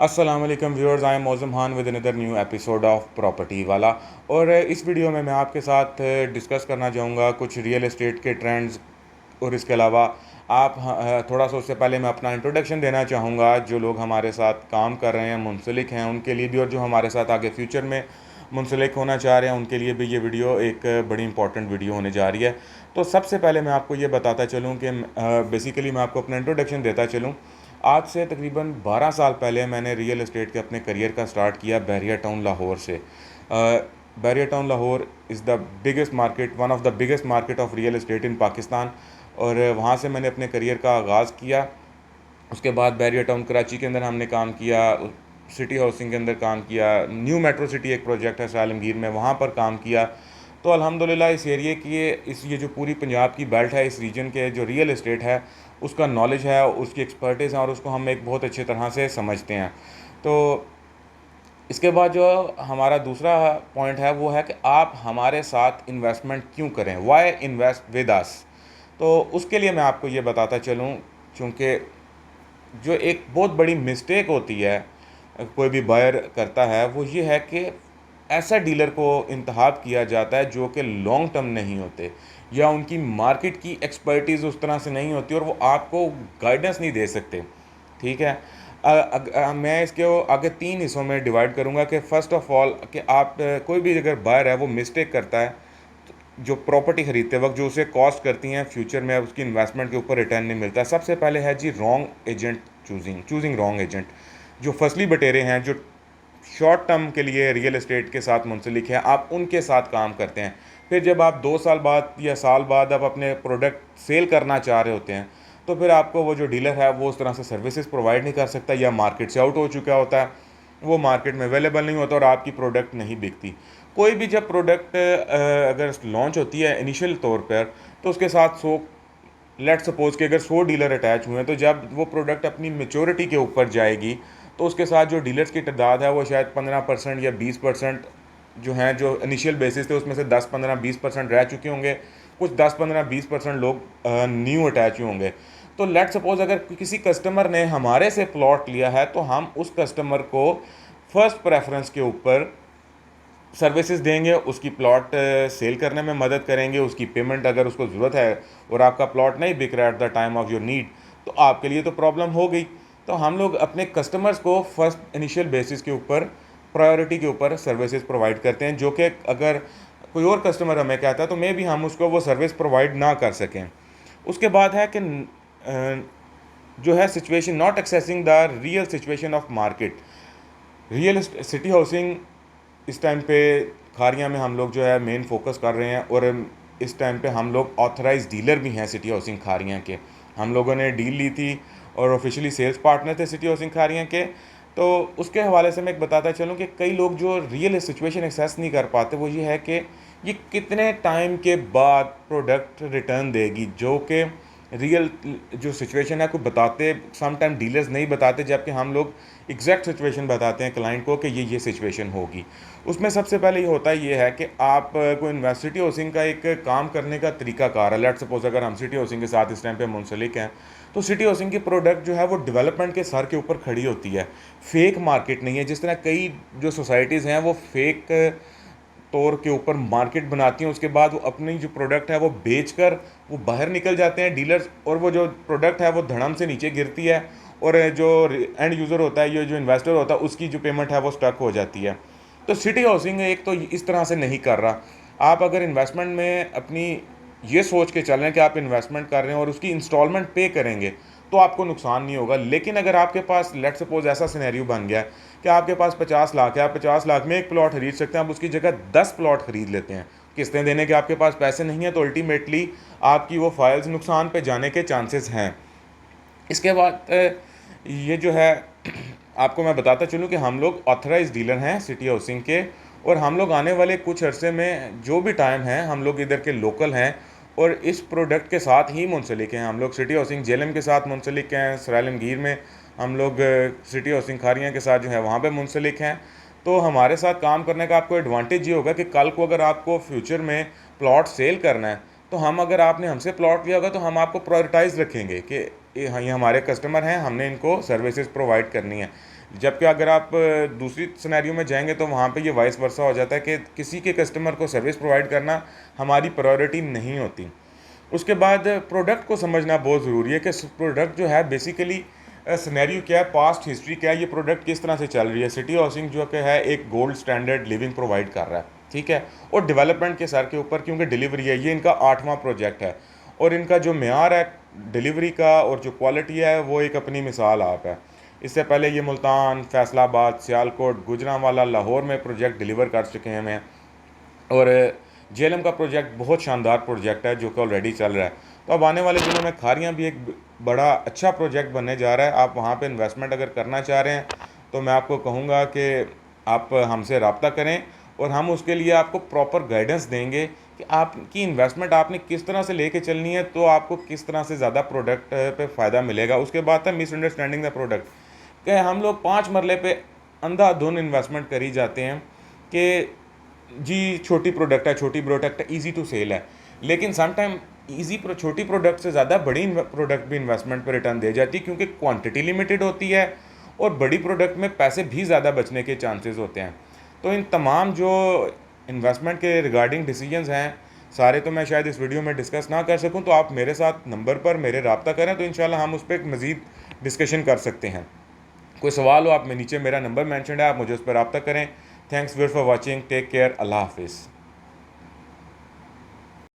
अस्सलाम वालेकुम viewers, I am Mauzam Khan with another new episode of property वाला। और इस वीडियो में मैं आपके साथ डिस्कस करना चाहूँगा कुछ रियल एस्टेट के ट्रेंड्स। और इसके अलावा थोड़ा सा उससे पहले मैं अपना इंट्रोडक्शन देना चाहूँगा जो लोग हमारे साथ काम कर रहे हैं, मुंसलिक हैं, उनके लिए भी, और जो हमारे साथ आगे फ्यूचर में मुंसलिक होना चाह रहे हैं उनके लिए भी ये वीडियो एक बड़ी इंपॉर्टेंट वीडियो होने जा रही है। तो सबसे पहले मैं आपको ये बताता चलूँ कि बेसिकली मैं आपको अपना इंट्रोडक्शन देता चलूँ। आज से तकरीबन 12 साल पहले मैंने रियल एस्टेट के अपने करियर का स्टार्ट किया बैरिया टाउन लाहौर से। Bahria town Lahore is the biggest market, one of the biggest market of real estate in Pakistan. और वहाँ से मैंने अपने करियर का आगाज़ किया। उसके बाद बैरिया टाउन कराची के अंदर हमने काम किया, सिटी हाउसिंग के अंदर काम किया, न्यू मेट्रो सिटी एक प्रोजेक्ट है आलमगीर में, वहाँ पर काम किया। तो अल्हम्दुलिल्लाह इस एरिए की ये जो पूरी पंजाब की बेल्ट है, इस रीजन के जो रियल एस्टेट है उसका नॉलेज है, उसकी एक्सपर्टीज़ है और उसको हम एक बहुत अच्छी तरह से समझते हैं। तो इसके बाद जो हमारा दूसरा पॉइंट है वो है कि आप हमारे साथ इन्वेस्टमेंट क्यों करें, वाई इन्वेस्ट विद अस। तो उसके लिए मैं आपको ये बताता चलूँ, चूँकि जो एक बहुत बड़ी मिस्टेक होती है कोई भी बायर करता है वो ये है कि ऐसा डीलर को इंतखाब किया जाता है जो कि लॉन्ग टर्म नहीं होते, या उनकी मार्केट की एक्सपर्टीज़ उस तरह से नहीं होती और वो आपको गाइडेंस नहीं दे सकते। ठीक है। मैं इसके आगे तीन हिस्सों में डिवाइड करूँगा कि फ़र्स्ट ऑफ ऑल कि आप कोई भी अगर बायर है वो मिस्टेक करता है जो प्रॉपर्टी ख़रीदते वक्त, जो उसे कॉस्ट करती हैं फ्यूचर में उसकी इन्वेस्टमेंट के ऊपर रिटर्न नहीं मिलता है। सबसे पहले है जी wrong agent choosing wrong agent. जो फसली बटेरे हैं, जो शॉर्ट टर्म के लिए रियल एस्टेट के साथ मुंसलिक है, आप उनके साथ काम करते हैं। फिर जब आप 2 साल बाद या साल बाद आप अपने प्रोडक्ट सेल करना चाह रहे होते हैं तो फिर आपको वो जो डीलर है वो उस तरह से सर्विसेज प्रोवाइड नहीं कर सकता, या मार्केट से आउट हो चुका होता है, वो मार्केट में अवेलेबल नहीं होता और आपकी प्रोडक्ट नहीं बिकती। कोई भी जब प्रोडक्ट अगर लॉन्च होती है इनिशियल तौर पर, तो उसके साथ 100, लेट सपोज कि अगर 100 डीलर अटैच हुए हैं, तो जब वो प्रोडक्ट अपनी मेच्योरिटी के ऊपर जाएगी तो उसके साथ जो डीलर्स की तादाद है वो शायद 15% या 20% जो हैं, जो इनिशियल बेसिस थे उसमें से 10-15-20% रह चुके होंगे, कुछ 10-15-20% लोग न्यू अटैच हुए होंगे। तो लेट सपोज अगर किसी कस्टमर ने हमारे से प्लॉट लिया है तो हम उस कस्टमर को फर्स्ट प्रेफरेंस के ऊपर सर्विसेज देंगे, उसकी प्लॉट सेल करने में मदद करेंगे, उसकी पेमेंट अगर उसको ज़रूरत है और आपका प्लॉट नहीं बिक रहा at the time of your need तो आपके लिए तो प्रॉब्लम हो गई। तो हम लोग अपने कस्टमर्स को फर्स्ट इनिशियल बेसिस के ऊपर, प्रायोरिटी के ऊपर सर्विसेज प्रोवाइड करते हैं, जो कि अगर कोई और कस्टमर हमें कहता है तो मे भी हम उसको वो सर्विस प्रोवाइड ना कर सकें। उसके बाद है कि जो है situation not accessing the real situation of market. Real city housing इस टाइम पे खारियाँ में हम लोग जो है मेन फोकस कर रहे हैं, और इस टाइम पे हम लोग ऑथराइज डीलर भी हैं सिटी हाउसिंग खारियाँ के। हम लोगों ने डील ली थी और ऑफिशियली सेल्स पार्टनर थे सिटी हाउसिंग खारियाँ के। तो उसके हवाले से मैं एक बताता चलूँ कि कई लोग जो रियल सिचुएशन एक्सेस नहीं कर पाते वो ये है कि ये कितने टाइम के बाद प्रोडक्ट रिटर्न देगी, जो कि रियल जो सिचुएशन है को बताते सम टाइम डीलर्स नहीं बताते, जबकि हम लोग एग्जैक्ट सिचुएशन बताते हैं क्लाइंट को कि ये सिचुएशन होगी। उसमें सबसे पहले ये होता है, ये है कि आप को सिटी हाउसिंग का एक काम करने का तरीकाकार है। लेट सपोज अगर हम सिटी हाउसिंग के साथ इस टाइम पे मुंसलिक हैं तो सिटी हाउसिंग की प्रोडक्ट जो है वो डेवलपमेंट के सर के ऊपर खड़ी होती है, फेक मार्केट नहीं है। जिस तरह कई जो सोसाइटीज़ हैं वो फेक तौर के ऊपर मार्केट बनाती हैं, उसके बाद वो अपनी जो प्रोडक्ट है वो बेच कर वो बाहर निकल जाते हैं डीलर्स, और वो जो प्रोडक्ट है वो धड़म से नीचे गिरती है और जो एंड यूज़र होता है, ये जो इन्वेस्टर होता है, उसकी जो पेमेंट है वो स्टक हो जाती है। तो सिटी हाउसिंग एक तो इस तरह से नहीं कर रहा। आप अगर इन्वेस्टमेंट में अपनी ये सोच के चल रहे हैं कि आप इन्वेस्टमेंट कर रहे हैं और उसकी इंस्टॉलमेंट पे करेंगे तो आपको नुकसान नहीं होगा। लेकिन अगर आपके पास लेट सपोज ऐसा सिनेरियो बन गया है कि आपके पास 50 लाख है, आप 50 लाख में एक प्लॉट खरीद सकते हैं, आप उसकी जगह 10 प्लॉट खरीद लेते हैं, किस्तें देने के आपके पास पैसे नहीं है, तो अल्टीमेटली आपकी वो फाइल्स नुकसान पे जाने के चांसेस हैं। इसके बाद ये जो है आपको मैं बताता चलूँ कि हम लोग ऑथराइज डीलर हैं सिटी हाउसिंग के, और हम लोग आने वाले कुछ अरसे में जो भी टाइम है हम लोग इधर के लोकल हैं और इस प्रोडक्ट के साथ ही मुंसलिक हैं। हम लोग सिटी हाउसिंग जेलम के साथ मुंसलिक हैं, सरालमगीर में हम लोग सिटी हाउसिंग खारियाँ के साथ जो है वहाँ पे मुंसलिक हैं। तो हमारे साथ काम करने का आपको एडवांटेज ये होगा कि कल को अगर आपको फ्यूचर में प्लॉट सेल करना है तो हम, अगर आपने हमसे प्लॉट लिया होगा तो हम आपको प्रायोरिटाइज रखेंगे कि ये, हाँ, ये हमारे कस्टमर हैं, हमने इनको सर्विसेज प्रोवाइड करनी है। जबकि अगर आप दूसरी सिनेरियो में जाएंगे तो वहाँ पे ये वाइस वर्सा हो जाता है कि किसी के कस्टमर को सर्विस प्रोवाइड करना हमारी प्रायोरिटी नहीं होती। उसके बाद प्रोडक्ट को समझना बहुत ज़रूरी है कि प्रोडक्ट जो है बेसिकली सिनेरियो क्या है, पास्ट हिस्ट्री क्या है, ये प्रोडक्ट किस तरह से चल रही है। सिटी हाउसिंग जो कि है एक गोल्ड स्टैंडर्ड लिविंग प्रोवाइड कर रहा है, ठीक है, और डेवलपमेंट के सर के ऊपर क्योंकि डिलीवरी है, ये इनका 8वां प्रोजेक्ट है और इनका जो मेयार है डिलीवरी का और जो क्वालिटी है वो एक अपनी मिसाल आप है। इससे पहले ये मुल्तान, फैसलाबाद, सियालकोट, गुजरांवाला, लाहौर में प्रोजेक्ट डिलीवर कर चुके हैं मैं। और जेएलएम का प्रोजेक्ट बहुत शानदार प्रोजेक्ट है जो कि ऑलरेडी चल रहा है। तो अब आने वाले दिनों में खारियाँ भी एक बड़ा अच्छा प्रोजेक्ट बनने जा रहा है। आप वहाँ पे इन्वेस्टमेंट अगर करना चाह रहे हैं तो मैं आपको कहूँगा कि आप हमसे रब्ता करें और हम उसके लिए आपको प्रॉपर गाइडेंस देंगे कि आपकी इन्वेस्टमेंट आपने किस तरह से लेके चलनी है, तो आपको किस तरह से ज़्यादा प्रोडक्ट पे फ़ायदा मिलेगा। उसके बाद था मिसअंडरस्टैंडिंग द प्रोडक्ट, कि हम लोग 5 मरले पे अंधाधुंध इन्वेस्टमेंट करी जाते हैं कि जी छोटी प्रोडक्ट है, छोटी प्रोडक्ट है, ईजी टू सेल है, लेकिन सम टाइम छोटी प्रोडक्ट से ज़्यादा बड़ी प्रोडक्ट भी इन्वेस्टमेंट पर रिटर्न दे जाती है क्योंकि क्वांटिटी लिमिटेड होती है और बड़ी प्रोडक्ट में पैसे भी ज़्यादा बचने के चांसेस होते हैं। तो इन तमाम जो इन्वेस्टमेंट के रिगार्डिंग डिसीजंस हैं सारे तो मैं शायद इस वीडियो में डिस्कस ना कर सकूं, तो आप मेरे साथ नंबर पर मेरे रब्ता करें तो इंशाल्लाह हम उस पर एक मज़ीद डिस्कशन कर सकते हैं। कोई सवाल हो आप में नीचे मेरा नंबर मेंशन है, आप मुझे उस पर रब्ता करें। Thanks for watching, take care, Allah हाफिज़।